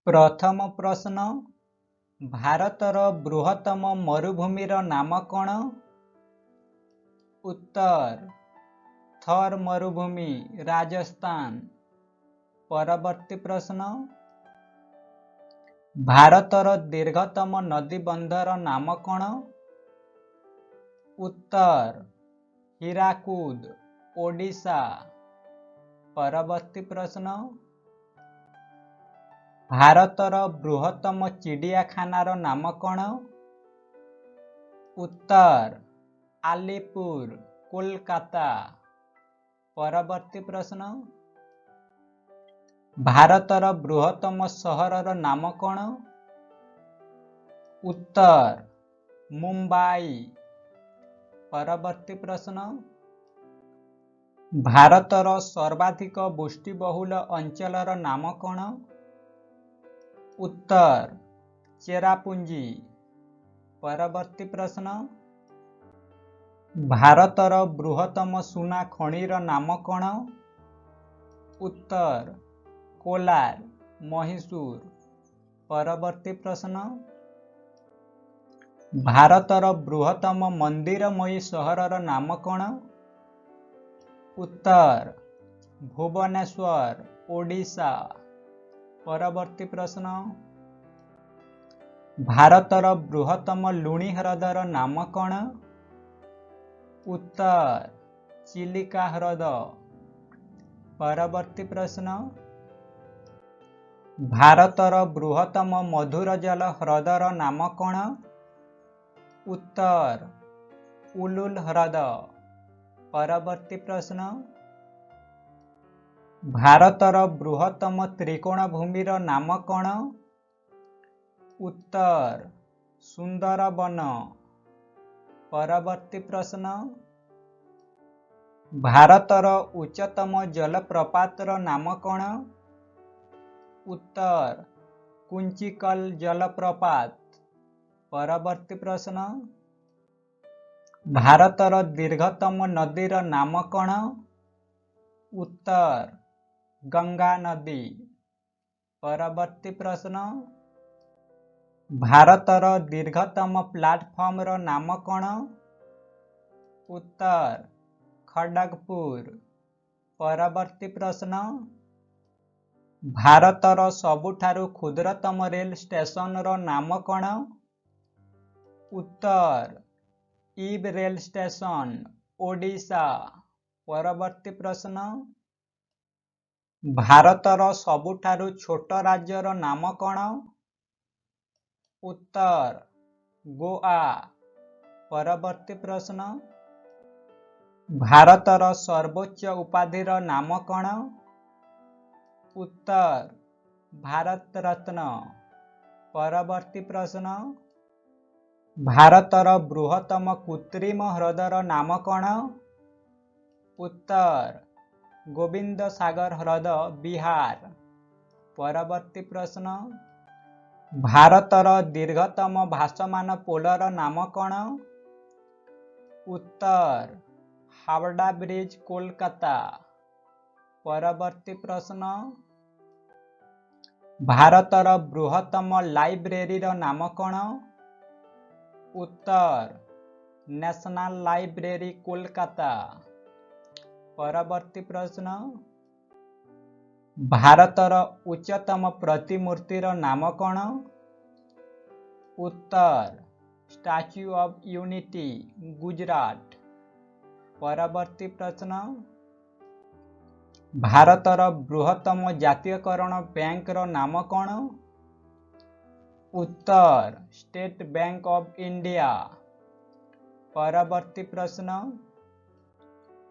प्रथम प्रश्न भारतर बृहत्तम मरुभूमिर नाम कौन? उत्तर थर मरुभूमि राजस्थान। परवर्ती प्रश्न भारतर दीर्घतम नदी बंधर नाम कौन? उत्तर हीराकुद ओडिशा। परवर्ती प्रश्न भारतर बृहत्तम चिड़ियाखानार नाम कौन? उत्तर आलीपुर कोलकाता। परवर्ती प्रश्न भारतर बृहत्तम सहरर नाम कौन? उत्तर मुंबई। परवर्ती प्रश्न भारतर सर्वाधिक वृष्टिबहुल अंचलर नाम कौन? उत्तर चेरापुंजी। परवर्ती प्रश्न भारतर बृहत्तम सुना खणीर नाम कौन? उत्तर कोलार महिसूर। परवर्ती प्रश्न भारतर बृहत्तम मंदिरमयी सहरर नाम कौन? उत्तर भुवनेश्वर ओडिशा। परवर्ती प्रश्न भारतर बृहत्तम लुणी ह्रदर नाम कौन? उत्तर चिलिका ह्रद। परवर्ती प्रश्न भारतर बृहत्तम मधुर जल ह्रदर नाम कौन? उत्तर उलुल ह्रद। परवर्ती प्रश्न भारतर बृहत्तम त्रिकोण भूमिर नाम कौन? उत्तर सुंदरबन। परवर्ती प्रश्न भारतर उच्चतम जलप्रपातर नाम कौन? उत्तर कुंचिकल जलप्रपात। परवर्ती प्रश्न भारतर दीर्घतम नदीर नाम कौन? उत्तर गंगा नदी। परवर्ती प्रश्न भारतर दीर्घतम प्लाटफर्मर नाम कौन? उत्तर खड़गपुर। परवर्ती प्रश्न भारतर सबुठारु क्षुद्रतम रेल स्टेशनर नाम कौन? उत्तर ईब रेल स्टेशन ओडिशा। परवर्ती प्रश्न भारतर सबुठारु छोट राज्यर नाम कौन? उत्तर गोआ। परवर्ती प्रश्न भारतर सर्वोच्च उपाधिर नाम कौन? उत्तर भारत रत्न। परवर्ती प्रश्न भारतर बृहत्तम कृत्रिम ह्रदर नाम कौन? उत्तर गोविंद सागर ह्रद बिहार। परवर्ती प्रश्न भारतर दीर्घतम भासमान पोलर नाम कौन? उत्तर हावड़ा ब्रिज कोलकाता। परवर्ती प्रश्न भारतर बृहत्तम लाइब्रेरीर नाम कौन? उत्तर नेशनल लाइब्रेरी कोलकाता। परवर्ती प्रश्न भारतर उच्चतम प्रतिमूर्तिर नाम कौन? उत्तर स्टैच्यू ऑफ यूनिटी गुजरात। परवर्ती प्रश्न भारतर बृहत्तम जातीयकरण बैंकर नाम कौन? उत्तर स्टेट बैंक ऑफ इंडिया। परवर्ती प्रश्न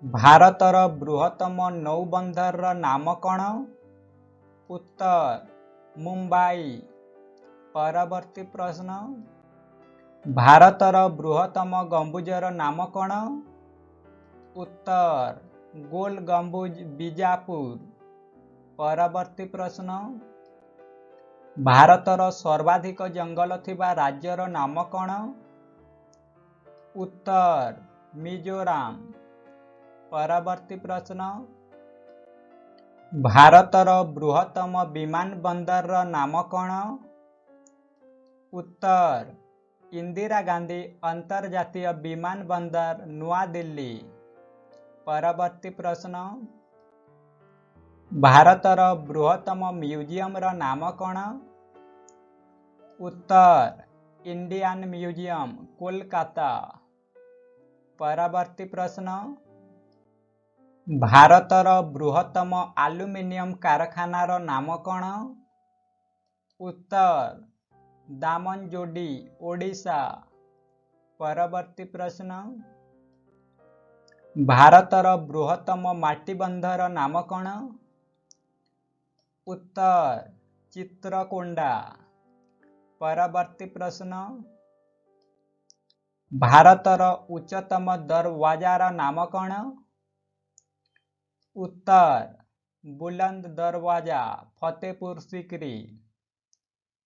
भारतर बृहत्तम नौबंदर नाम कौन? उत्तर मुंबई। परवर्ती प्रश्न भारतर बृहत्तम गंबुजर नाम कौन? उत्तर गोल गंबुज बीजापुर। परवर्ती प्रश्न भारतर सर्वाधिक जंगल थिबा राज्यर नाम कौन? उत्तर मिजोराम। परवर्ती प्रश्न ଭାରତର ବୃହତ୍ତମ ବିମାନ ବନ୍ଦରର ନାମ କ'ଣ? ଉତ୍ତର ଇନ୍ଦିରା ଗାନ୍ଧୀ ଅନ୍ତର୍ଜାତୀୟ ବିମାନ ବନ୍ଦର ନୂଆଦିଲ୍ଲୀ। ପରବର୍ତ୍ତୀ ପ୍ରଶ୍ନ, ଭାରତର ବୃହତ୍ତମ ମ୍ୟୁଜିୟମର ନାମ କ'ଣ? ଉତ୍ତର ଇଣ୍ଡିଆନ୍ ମ୍ୟୁଜିୟମ, କୋଲକାତା। ପରବର୍ତ୍ତୀ ପ୍ରଶ୍ନ, ଭାରତର ବୃହତ୍ତମ ଆଲୁମିନିୟମ କାରଖାନାର ନାମ କ'ଣ? ଉତ୍ତର ଦାମନଯୋଡି, ଓଡ଼ିଶା। ପରବର୍ତ୍ତୀ ପ୍ରଶ୍ନ, ଭାରତର ବୃହତ୍ତମ ମାଟିବନ୍ଧର ନାମ କ'ଣ? ଉତ୍ତର ଚିତ୍ରକୋଣ୍ଡା। ପରବର୍ତ୍ତୀ ପ୍ରଶ୍ନ, ଭାରତର ଉଚ୍ଚତମ ଦରୱାଜାର ନାମ କ'ଣ? ଉତ୍ତର ବୁଲନ୍ଦ ଦରୱାଜା, ଫତେପୁର ସିକ୍ରି।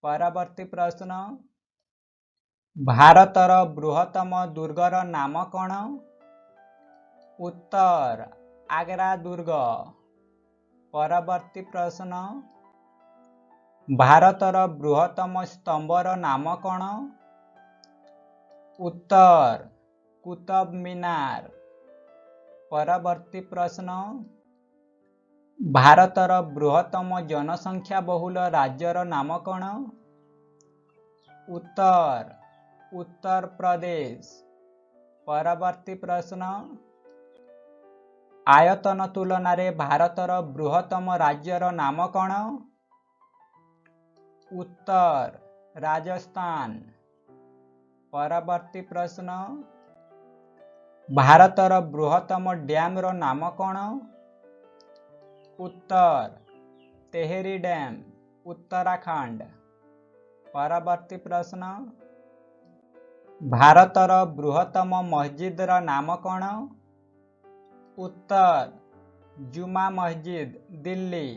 ପରବର୍ତ୍ତୀ ପ୍ରଶ୍ନ, ଭାରତର ବୃହତ୍ତମ ଦୁର୍ଗର ନାମ କ'ଣ? ଉତ୍ତର ଆଗ୍ରା ଦୁର୍ଗ। ପରବର୍ତ୍ତୀ ପ୍ରଶ୍ନ, ଭାରତର ବୃହତ୍ତମ ସ୍ତମ୍ଭର ନାମ କ'ଣ? ଉତ୍ତର କୁତବ ମିନାର। ପରବର୍ତ୍ତୀ ପ୍ରଶ୍ନ, ଭାରତର ବୃହତ୍ତମ ଜନସଂଖ୍ୟା ବହୁଳ ରାଜ୍ୟର ନାମ କ'ଣ? ଉତ୍ତର ଉତ୍ତରପ୍ରଦେଶ। ପରବର୍ତ୍ତୀ ପ୍ରଶ୍ନ, ଆୟତନ ତୁଳନାରେ ଭାରତର ବୃହତ୍ତମ ରାଜ୍ୟର ନାମ କ'ଣ? ଉତ୍ତର ରାଜସ୍ଥାନ। ପରବର୍ତ୍ତୀ ପ୍ରଶ୍ନ, ଭାରତର ବୃହତ୍ତମ ଡ୍ୟାମର ନାମ କ'ଣ? ଉତ୍ତର ତେହେରୀ ଡ୍ୟାମ, ଉତ୍ତରାଖଣ୍ଡ। ପରବର୍ତ୍ତୀ ପ୍ରଶ୍ନ, ଭାରତର ବୃହତ୍ତମ ମସଜିଦର ନାମ କ'ଣ? ଉତ୍ତର ଜୁମା ମସଜିଦ, ଦିଲ୍ଲୀ।